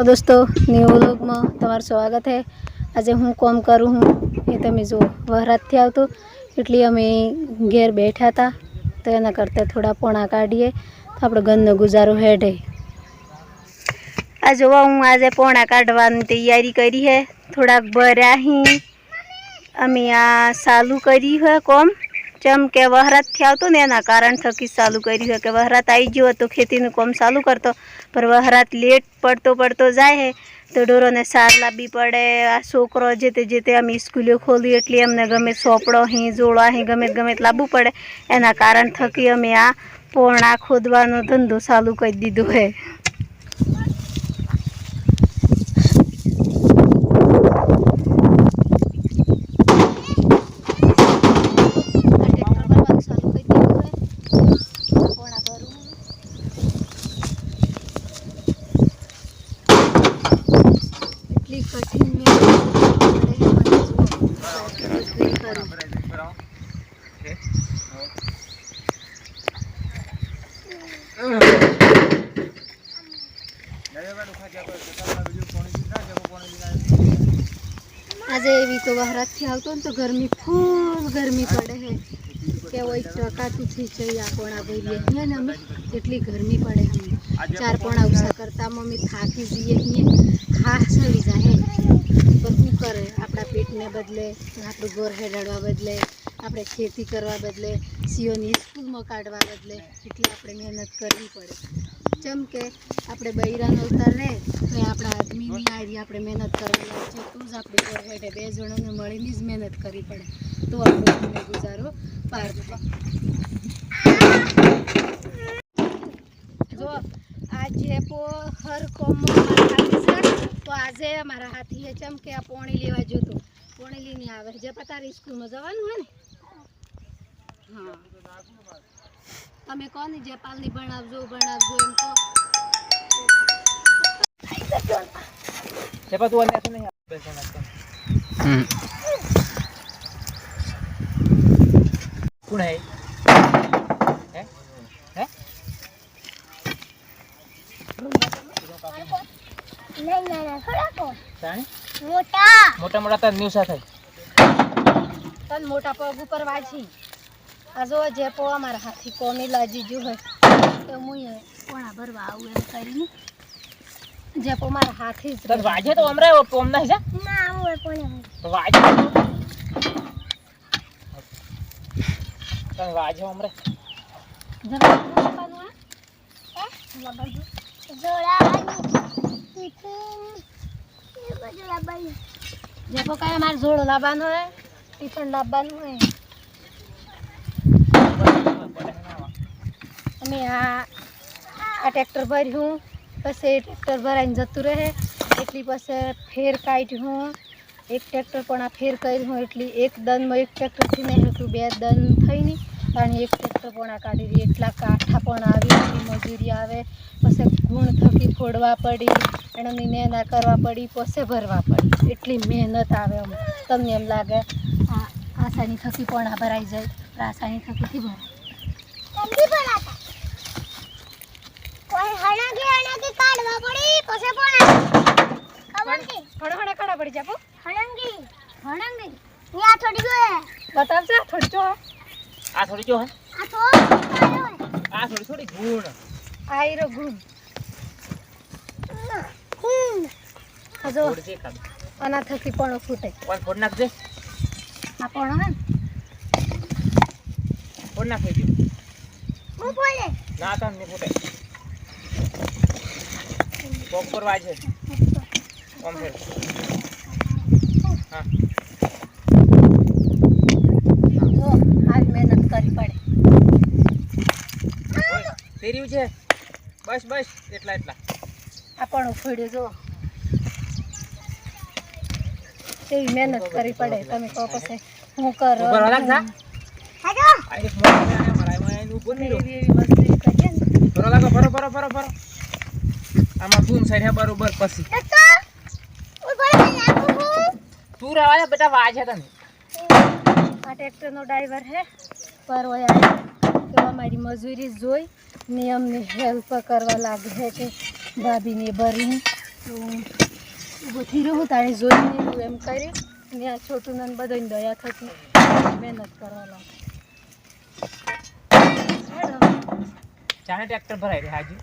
दोस्तों new vlog में तमार स्वागत है। आज हूँ कॉम करूँ हूँ ये तमे जो वहरात थी आवतो एटली अमे घेर बैठा था तो एना करते थोड़ा पोणा काढ़ीए तो आपणे घरनो गुजारो हेडे। आ जोवा हूँ आज पोणा काढ़वानी तैयारी करी है। थोड़ा बर्या ही अमे आ चालू करी है कॉम चम के वहरात थी आवतो ने एना कारण थकी चालू करी है कि वहरात आई गयो तो खेतीनुं काम चालू करतो पर वहरात लेट पड़तो जाए है तो डोरो ने सार लावी पड़े। आ छोकरो जेते अमे स्कूल खोली एटले अमने गमे सोपड़ो ही जोड़ा ही गमे लावू पड़े एना कारण थकी अमे आ पोणा खोदवानो धंधो चालू कर दीधो है। आज एवी तो वहरात थी आवतो तो गर्मी फूल गर्मी पड़े है के वही टकाती थी चाहिए पोणा भरीए है ने अमे एटली गर्मी पड़े हम चार पोणा उसा करता मम्मी थाकी जीए हिए हाथ चली जाए पर हूँ करे आपड़ा पेट ने बदले आपणुं गोर हेडाड़वा बदले आपणे खेती करवा बदले सीओनी स्कूल में काढ़वा बदले एटले आपणे मेहनत करवी पड़े। चम के आपणे बૈરાનો અવતાર રહે તો આપણા આદમીની આરી આપણે મહેનત કરવા લાગીએ તો જ આપણે ઘર હેઠે બે જણોને મળીને જ મહેનત કરવી પડે તો આપણો ગુજારો પાર પડે। જો આજે હર કોમમાં હાથી છે તો આજે અમારા હાથીએ ચમ કે આ પોણી લેવા જોતો પોણી લઈને આવે જે પતારી સ્કૂલમાં જવાનું હોય ને हाँ તમે કોની જે પાલની બનાવજો એમ તો siapa tuan yang sini कौन है हैं हैं नहीं थोड़ा को सानी मोटा मोटा तन न्यूज़ आता है तन मोटा पग ऊपर वाजी आजो जे पो हमारा हाथी कोमी लाजी जो है तो मुई कोणा भरवा आऊ एम करीने जे पो मारा हाथी तन वाजे तो हमरे वो पोम ना है ना आऊ है कोने तो वाजे तन वाजे हमरे जब पानो है लबन जोड़ा टिफिन ये बजो लबन जे पो काय मार जोड़ो लाबानो है टिफिन लाबानो है अमे आ ट्रेक्टर भर्યું પછી ટ્રેક્ટર ભરાઈને જતું રહે એટલી પછી ફેર કાઢ્યું એક ટ્રેક્ટર પણ આ ફેર કર્યું એટલી એક દનમાં એક ટ્રેક્ટરથી નહીં હતું બે દન થઈને અને એક ટ્રેક્ટર પણ આ કાઢી એટલા કાઠા પણ આવી એટલી મજૂરી આવે પછી ગુણ થકી ફોડવા પડી એની નેના કરવા પડી પછી ભરવા પડી એટલી મહેનત આવે અમને તમને એમ લાગે આ આસાની થકી પણ આ ભરાઈ જાય આસાની થકીથી ભરાય कोई हणंगी काढवा पड़ी पसे पण खबर की हणहणा काढा पड़ी जापो हणंगी या थोड़ी जो है बताव जा थोड़ी जो आ थोड़ी जो है आ थोड़ी गुण आई रो गुण अजो थोड़ी से खाली अना थकी पण फूटे कोन फोड़ नाख दे आ पण है फोड़ नाख दे मु बोले ना तन ने फूटे पग पर वाजे कम फिर हां तो आज मेहनत करी पड़े तेरी छे बस એટલા આ પણ ફોડ્યો જો તેવી મહેનત કરી પડે તમે કહો પછી હું કરો ઉપર લાગ જા હાજો આ એક મોટો મે આયા મારા માં ઉપર ની એવી મજદૂરી કરીએ ને બરો લાગો બરો આમાં ધૂમ સર્યા બરોબર પછી તો ઉપર નાખું તું રહેવા દે બેટા વાજ હે તને આ ટ્રેક્ટરનો ડ્રાઈવર હે પર ઓયા તો અમારી મજૂરી જોઈ નિયમની હેલ્પ કરવા લાગે છે કે ભાભીને ભરી તો હું ઊભી રહું તારે જોઈને હું એમ કરી ને આ છોટું નન બધાને દયા થતી મહેનત કરવા લાગે. ચાને ટ્રેક્ટર ભરાઈ દે હાજી.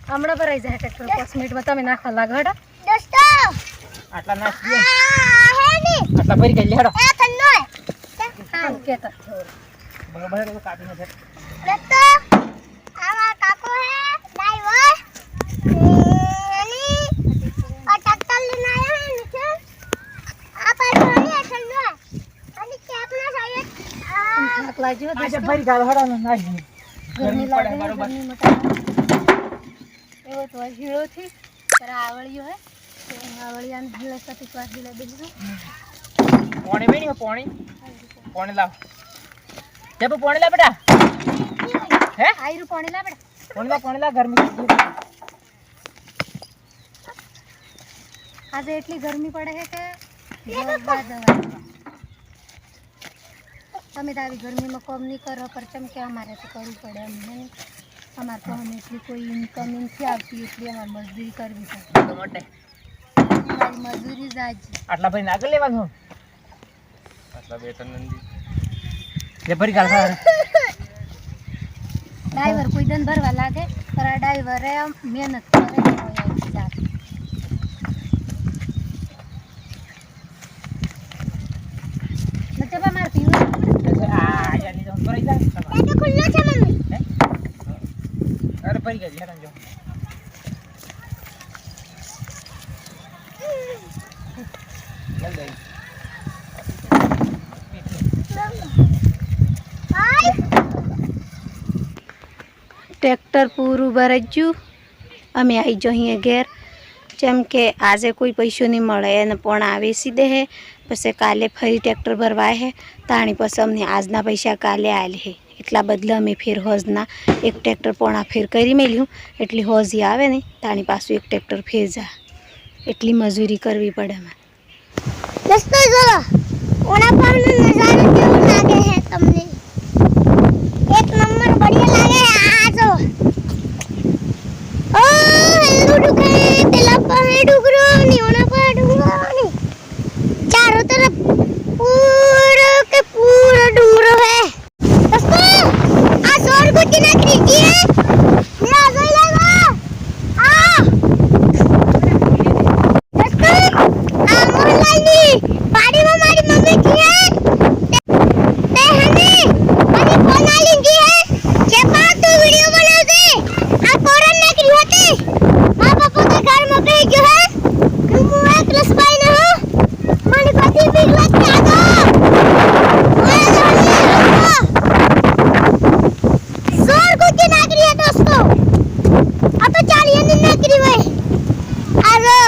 હમણાં ભરાઈ જાય ટ્રેક્ટર 5 મિનિટમાં તમે નાખવા લાગો હેડો. આટલા નાખ દે. આટલા ભરી ગઈ હેડો. હા કેતા બરોબર તો કાપીને છે. થાક લાગ્યો આજે ભરી ગાળ હેડો નાખી. ગરમી પડે લાગે બરોબર. ગરમી મટા એવો તો હીરો થી તારા આવળિયો હે તો આવળિયાને હલે સતી ક્લાસ દિલે દેજો. પાણી મેની પાણી પાણી લાવ. જબ પાણી લા બેટા. હે આયરું પાણી લા બેટા. પાણી લા ગરમી આજે એટલી ગરમી પડે છે કે જોરદાર દવા. તમે તો આવી ગરમીમાં કોમ નહીં કરો પર ચમ કે અમારે તો કરવું પડે અમને નહીં. અમારે તો અમે એટલી કોઈ ઇન્કમ નથી આવતી એટલી અમારે મજદૂરી કરવી પડે. ટમાટે અમારી મજૂરી જ આજ. આટલા ભરી આગળ લેવાનું. આટલા બે ત્રણ નંદી જે ભરી ગાળ ખાવા. ડ્રાઈવર કોઈ દન ભરવા લાગે પર આ ડ્રાઈવરે મહેનત કરે જાત. નથી મારે પીવું આ યાની તો ભરાઈ જાય. ખુલ્લો છે મમ્મી. અરે ભરી ગઈ હેરાન જો. જલ્દી ટ્રેક્ટર પૂરું ભરાઈ ગયું. અમે આવી જઈએ ઘેર જેમ કે આજે કોઈ પૈસો નહીં મળે એને પણ આવેસી દે હે પછી કાલે ફરી ટ્રેક્ટર ભરવા હે તાણી પછી અમને આજના પૈસા કાલે આલે હે એટલા બદલે અમે ફેર હોજના એક ટ્રેક્ટર પોણા ફેર કરી મેલ્યું એટલી હોજી આવે ને તાણી પાછું એક ટ્રેક્ટર ફેર જા એટલી મજૂરી કરવી પડે અમારે. દોસ્તો જોલો ઓના પરનો નજારો કેવો લાગે છે તમને? એક નંબર બઢિયા લાગે છે. આ જો ઓ હેલો ડુકે પેલા પર ડુગરો ની ઓના પર ડુંગરો ની ચાरों तरफ पूरा के पूरा डूंगरो है. दोस्तों आ जोर को किना कीजिए मेरा जोर लगा आ दोस्तों आ मोहल्ला ની પાડીમાં મારી મમ્મી કી હે તે હને મારી ફોન આલી કી હે કે પા તું વિડિયો બનાવ દે આ કોરન નકરી હોતી મારા પપ્પા કે ઘર માં ભેજો હે હું એકલસ ભાઈ ને હું મને બધી બીક લાગતી આ તો जोर को की नागरी है दोस्तों अब तो चालिए नहीं नागरी भाई अरे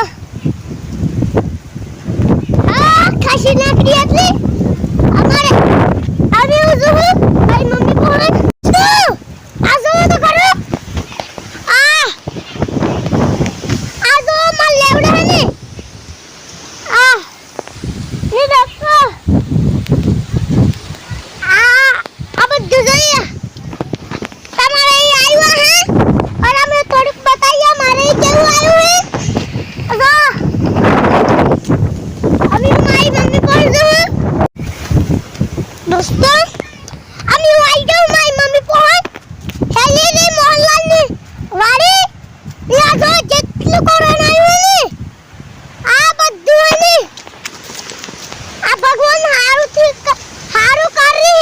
खासी नागरी है हमारे अभी उजू भाई मम्मी फोन तो आजो तो करो आजो माल लेवड़ा है ने ये देखो अब जुजाइया हमारे ये आया है और हमें थोड़ी बताइए हमारे ये क्या आया है अभी हमारी मम्मी कॉल दो दोस्तों अभी आई जाओ हमारी मम्मी फोन हेले रे मोहल्ला ने वारे यहाँ जो जेटलू कोरोना आयु है ने आ बद्दू है ने आ भगवान हारू कर रही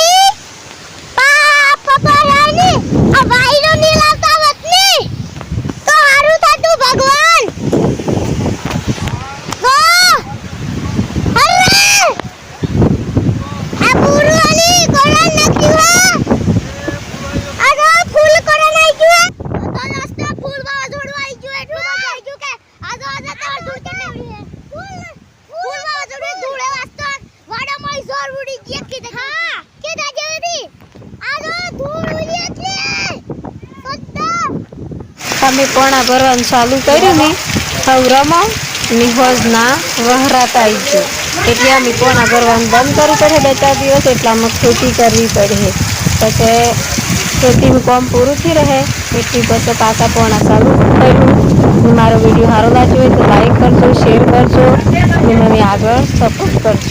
पापा रानी अब वायरो नहीं लाता वतनी तो हारू था तू भगवान तो अरे आ पूरू वाली कोरोना नक्की हुआ अरे फूल कोरोना आई क्यों है तो रास्ते फूल बाबा जोड़वा आई क्यों है आई क्यों के आजो आजा तो दूर के नहीं है फूल बाबा जोड़े धूड़े वास्ते वाड़ा माई जोर उड़ी की की देख हां के दाजेदी आजो धूळ उड़ी એટલે સત્તા અમે પોણા ભરવાનું ચાલુ કર્યું ને હવરામાં નિહોજના વહરાતા આવી ગયું એટલે અમે પોણા ભરવાનું બંધ કરવું પડે 2-4 દિવસ એટલામાં ખેતી કરવી પડે પછી ખેતીનું કામ પૂરું થઈ રહે એટલી પછી પાછા પોણા ચાલુ કર્યું. મારો વિડીયો સારો લાગ્યો હોય તો લાઈક કરજો શેર શેર કરજો અને મને આગળ સપોર્ટ કરજો.